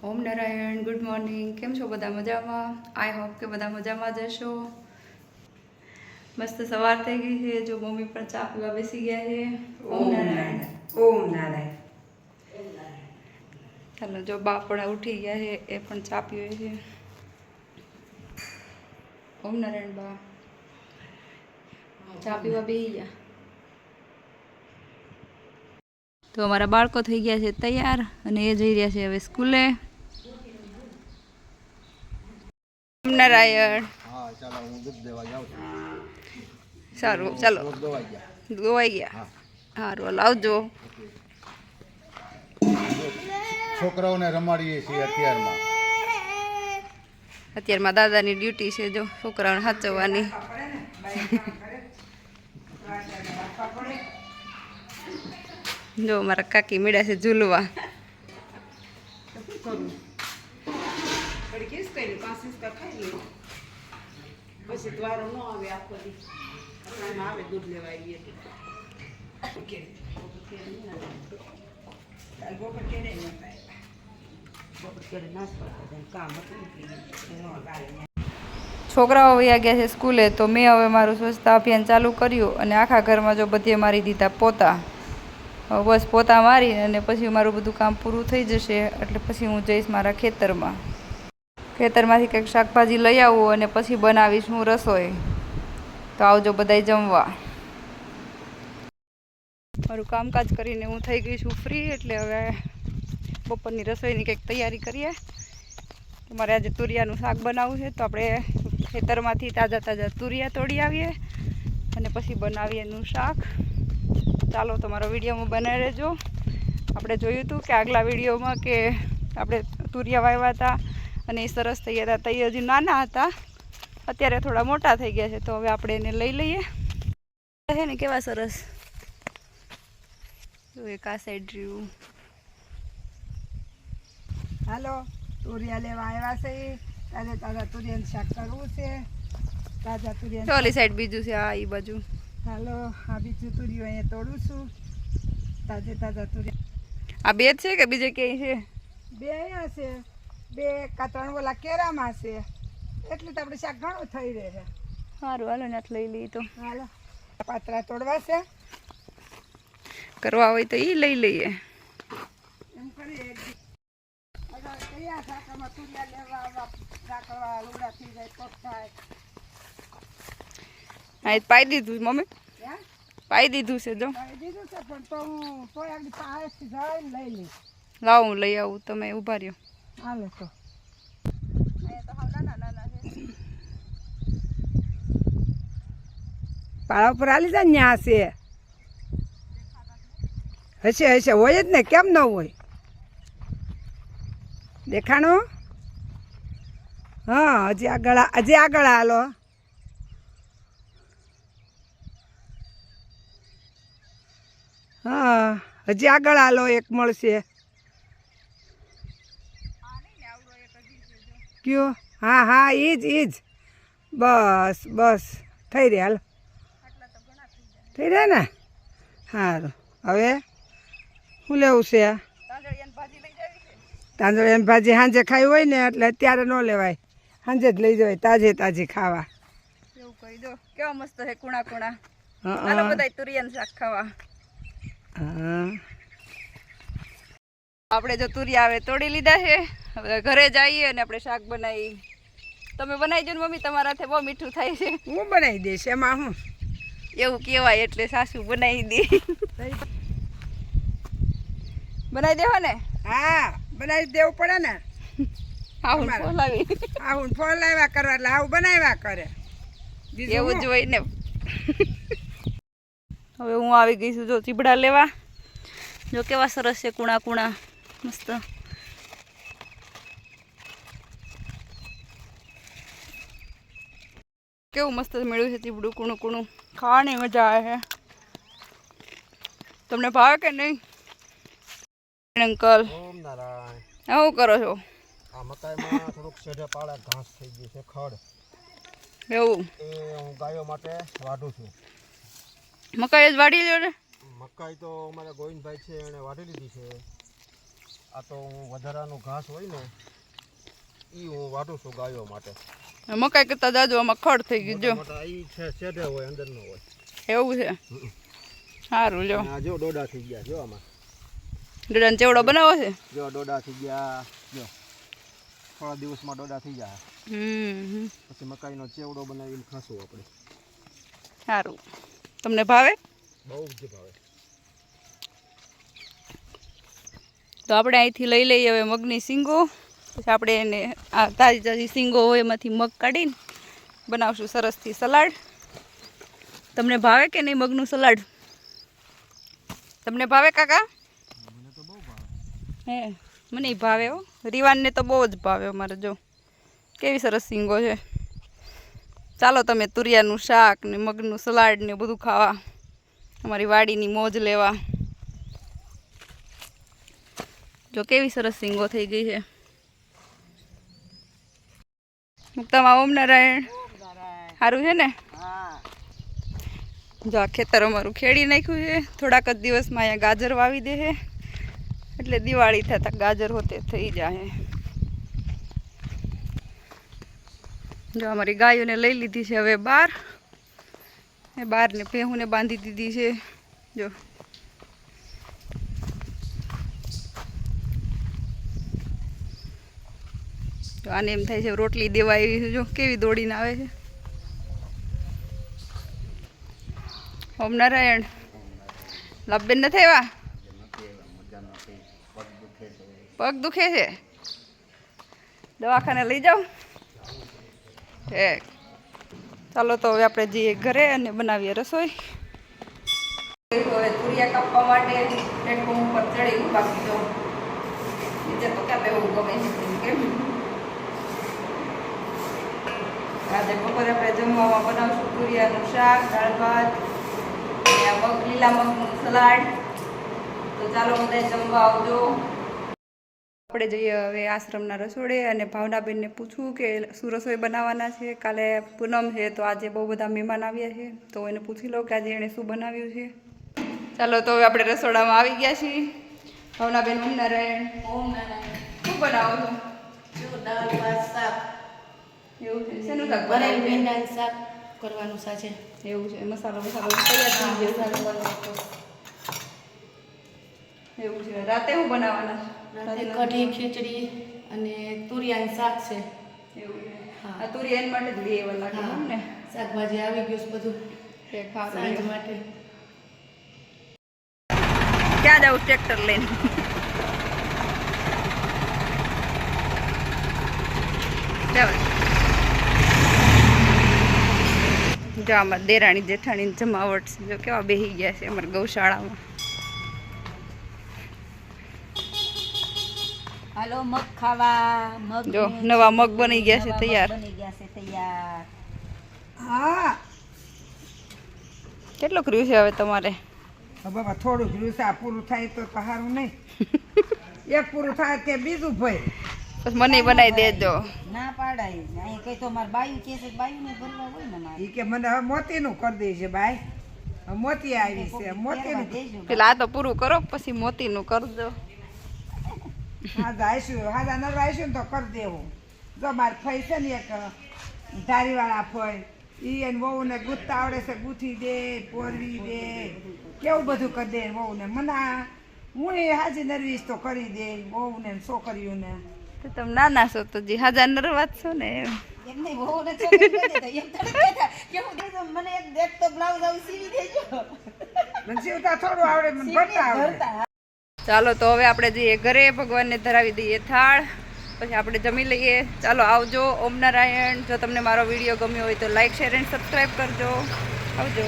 ઓમ Narayan, good morning. કેમ છો બધા? મજામાં? આઈ હોપ કે બધા મજામાં જ હશો. મસ્ત સવાર થઈ ગઈ છે. જો મમ્મી પણ ચા પીવા બેસી ગયા છે. ઓમ નારાયણ. ઓમ નારાયણ. ચાલો, જો બા પણ ઉઠી ગયા છે, એ પણ ચા પીવે છે. ઓમ નારાયણ બા ચા પીવા બેસી ગયા. તો અમારા બાળકો થઈ ગયા છે તૈયાર અને એ જઈ રહ્યા છે હવે સ્કૂલે. ઓમ નારાયણ. હા ચાલો, હું દૂધ દેવા જાઉં છું. સારું, ચાલો. ગોવાઈ ગયા. સારું, આવજો. છોકરાઓને રમાડીએ છીએ અત્યારમાં દાદાની ડ્યુટી છે, જો છોકરાઓને સાચવવાની. જો મારા કાકી મેળ્યા છે ઝૂલવા. પછી દ્વારો ન આવે આખો દી આવે દૂધ લેવા આવીએ છોકરાઓ વયા ગયા છે સ્કૂલે, તો મેં હવે મારું સ્વચ્છતા અભિયાન ચાલુ કર્યું અને આખા ઘરમાં જો બધે મારી દીધા પોતા. બસ પોતા મારી અને પછી મારું બધું કામ પૂરું થઈ જશે એટલે પછી હું જઈશ મારા ખેતરમાં. ખેતરમાંથી કંઈક શાકભાજી લઈ આવું અને પછી બનાવીશ હું રસોઈ. તો આવજો બધાય જમવા. મારું કામકાજ કરીને હું થઈ ગઈ છું ફ્રી, એટલે હવે બપોરની રસોઈની કંઈક તૈયારી કરીએ. મારે આજે તુરિયાનું શાક બનાવવું છે, તો આપણે ખેતરમાંથી તાજા તાજા તુરિયા તોડી આવીએ અને પછી બનાવીએ એનું શાક. ચાલો, તમારો વિડીયોમાં બનાવી રહેજો. આપણે જોયું હતું કે આગલા વિડીયોમાં કે આપણે તુરિયા વાવ્યા હતા અને એ સરસ થઈ ગયા હતા. તો એ હજી નાના હતા, અત્યારે થોડા મોટા થઈ ગયા છે, તો હવે આપણે એને લઈ લઈએ. છે ને કેવા સરસ. જો એક આ સાઈડ રહ્યું. હાલો, તુરિયા લેવા આવ્યા છે. તાજા તાજા તુરિયાનું શાક કરવું છે. તાજા તુરિયા ઓલી સાઈડ બીજું છે, આ એ બાજુ. હાલો, આ બીજું તુરિયું અહીંયા તોડું છું. તાજે તાજા તુરિયા. આ બે જ છે કે બીજે ક્યાંય છે? બે અહીંયા છે, બે કા ત્રણ ઓલા કેરામાં છે. એટલું તો આપણે શાક ઘણું થઈ રહે છે. સારું, હાલો ને લઈ લઈએ. તો હાલો, પાતરા તોડવા છે. કરવા હોય તો એ લઈ લઈએ. એમ કરીએ કયા શાકમાં તુરિયા લેવા રાખવા લુગડા થઈ જાય તો થાય. હા, પાઈ દીધું મમ્મી, હે પાઈ દીધું છે. જો પાઈ દીધું છે, પણ તો હું તોય આગળ પાસેથી જઈને લઈ લઈશ. લાવ હું લઈ આવું, તમે ઊભા રહ્યો. હાલો તો પાળા ઉપર હાલી જાય ન્યા છે. હશે હશે, હોય જ ને, કેમ ન હોય? દેખાણું? હા, હજી આગળ હાલો. હા, હજી આગળ હાલો, એક મળશે. કયો? હા હા, ઈ જ. બસ બસ, થઈ રહે. હાલો, થઈ રહે ને? સારું. હવે શું લેવું છે? તાંદળિયાની ભાજી સાંજે ખાઈ હોય ને, એટલે અત્યારે ન લેવાય, સાંજે જ લઈ જવાય તાજે તાજી ખાવા. એવું કહી દો. કેવા મસ્ત છે કુણા કુણા. હાલો બધા તુરિયાનું શાક ખાવા. હા, આપણે જો તુરિયા હવે તોડી લીધા છે, હવે ઘરે જઈએ અને આપણે શાક બનાવી. તમે બનાવી દો ને મમ્મી, તમારા હાથે બહુ મીઠું થાય છે. હું બનાવી દઈશ, એમાં હું. એવું કહેવાય એટલે સાસુ બનાવી દે. બનાવી દેવા ને? હા, બનાવી દેવું પડે ને. આવું બોલાવી. આવું ફોલાવ્યા કરવા એટલે આવું બનાવ્યા કરે. એવું જ હોય ને. હવે હું આવી ગઈ છું જો ચીબડા લેવા. જો કેવા સરસ છે કુણા કુણા, મસ્ત. કેવું મસ્ત મળ્યું છે ચીબડું કુણું કુણું. ખાવાની મજા આવે છે. તમને ભાવે કે નહીં અંકલ? ઓમ નારાયણ. શું કરો છો? આ મકાઈમાં થોડુંક સેઢે પાળે ઘાસ થઈ ગઈ છે, ખડ. એવું? એ હું ગાયો માટે વાઢું છું. મકાઈ જ વાઢી લો ને. મકાઈ તો અમારા ગોવિંદભાઈ છે, એણે વાઢી લીધી છે. આ તો હું વધારાનું ઘાસ હોય ને ઈ હું વાટું છું ગાયો માટે. મકાઈ કરતા જાજો આમાં ખડ થઈ ગયું જો. મોટા ઈ છે શેઢે હોય, અંદર ન હોય. એવું છે. સારું જો. અને આ જો ડોડા થઈ ગયા જો આમાં. ડોડાનો ચેવડો બનાવો છે. જો ડોડા થઈ ગયા જો. થોડા દિવસમાં ડોડા થઈ જાય. પછી મકાઈનો ચેવડો બનાવીને ખાશું આપણે. સારું. તમને ભાવે? બહુ જ ભાવે. તો આપણે અહીંથી લઈ લઈએ હવે મગની શીંગો. પછી આપણે એને આ તાજી તાજી શીંગો હોય એમાંથી મગ કાઢીને બનાવશું સરસથી સલાડ. તમને ભાવે કે નહીં મગનું સલાડ? તમને ભાવે કાકા? મને તો બહુ ભાવે. હે મને ભાવે હો. રીવાનને તો બહુ જ ભાવે અમારે. જો કેવી સરસ શીંગો છે. ચાલો તમે તુરિયાનું શાક ને મગનું સલાડ ને બધું ખાવા અમારી વાડીની મોજ લેવા. જો કેવી સરસ શીંગો થઈ ગઈ છે. મુક્તામાં ઓમ નારાયણ. સારું છે ને? જો આ ખેતર અમારું ખેડી નાખ્યું છે. થોડાક જ દિવસમાં અહીંયા ગાજર વાવી દે છે એટલે દિવાળી થતાં ગાજર હોતે થઈ જાય. જો અમારી ગાયોને લઈ લીધી છે હવે બહાર. એ બહારને ભેહુંને બાંધી દીધી છે. જો આને એમ થાય છે રોટલી દેવા આવી છે. જો કેવી દોડીને આવે છે. ઓમ નારાયણ. લાભબેન નથી આવ્યા? પગ દુખે છે? દવાખાને લઈ જાઓ. ચાલો તો હવે આપણે જઈએ ઘરે અને બનાવીએ રસોઈ. હવે તુરિયા કાપવા માટે પ્લેટફોર્મ ઉપર ચડી બાકી જો નીચે તો ક્યાં બેવું ગમે છે કેમ. આજે બપોરે આપણે જમવામાં બનાવશું તુરિયાનું શાક, દાળ ભાત અને આ મગ લીલા મગનું સલાડ. તો ચાલો બધા જમવા આવજો. આપણે જઈએ હવે આશ્રમના રસોડે અને ભાવનાબેનને પૂછવું કે શું રસોઈ બનાવવાના છે. કાલે પૂનમ છે તો આજે બહુ બધા મહેમાન આવ્યા છે તો એને પૂછી લો કે આજે એણે શું બનાવ્યું છે. ચાલો તો હવે આપણે રસોડામાં આવી ગયા છીએ. ભાવનાબેન ઓમ નારાયણ. ઓમ નારાયણ. શું બનાવો છો? જો દાળ ભાત શાક. એવું છે. શેનું શાક ભરેલ બનાવ્યું? ભીંડાનું શાક કરવાનું સાચે. એવું છે. મસાલો તૈયાર થઈ ગયો. એવું છે. રાતે શું બનાવવાના? રાતે કઢી ખીચડી અને તુરિયાનું શાક છે. એવું છે. હા. આ તુરિયા એના માટે જ લઈ આવવા લાગે હા. ને. શાકભાજી આવી ગયું છે બધું તે ખાવાનું સાંજ છે. માટે. ક્યાં જાવ ટ્રેક્ટર લઈને? જો આમાં દેરાણી જેઠાણીની જમાવટ છે. જો કેવા બેહી ગયા છે અમારા ગૌશાળામાં. હાલો મગ ખાવા. મગ જો નવા મગ બની ગયા છે તૈયાર. બની ગયા છે તૈયાર. હા કેટલું કર્યું છે હવે તમારે? બાબા થોડું રહ્યું છે. આ પૂરું થાય તો સારું નહીં. એક પૂરું થાય કે બીજું ભાઈ. બસ મને બનાવી દેજો. ના પાડાય અહીં કઈ તો મારે બાયું કે છે બાયું ને ભરવા હોય ને મારે એ કે મને હવે મોતીનું કરી દે છે ભાઈ. હવે મોતી આવી છે મોતીનું. દેજો. પેલા આ તો પૂરું કરો પછી મોતીનું કરજો. હાજા આવીશું હાજા ન આવીશું ને તો કરી દેવું. જો મારે ફઈ છે ને એક ધારીવાળા ફઈ એ એને વહુને ગૂંથતા આવડે છે. ગૂંથી દે, પોરવી દે, કેવું બધું કરી દે વહુને. મને હું એ હાજી નરવીશ તો કરી દે વહુને ને છોકરીઓને. તો તમે નાના છો તો જી હાજર નરવાત છો ને એમ. એમ નહીં બહુ ને છોકરી કરી દેતા. એમ તો નથી કહેતા. કેવું દેજો મને એક તો બ્લાઉઝ આવું સીવી દેજો. મને સીવતા થોડું આવડે મને ભરતા આવડે. ચાલો તો હવે આપણે જઈએ ઘરે. ભગવાનને ધરાવી દઈએ થાળ. પછી આપણે જમી લઈએ. ચાલો આવજો. ઓમ નારાયણ. જો તમને મારો વિડીયો ગમ્યો હોય તો લાઈક, શેર એન્ડ સબસ્ક્રાઈબ કરજો. આવજો.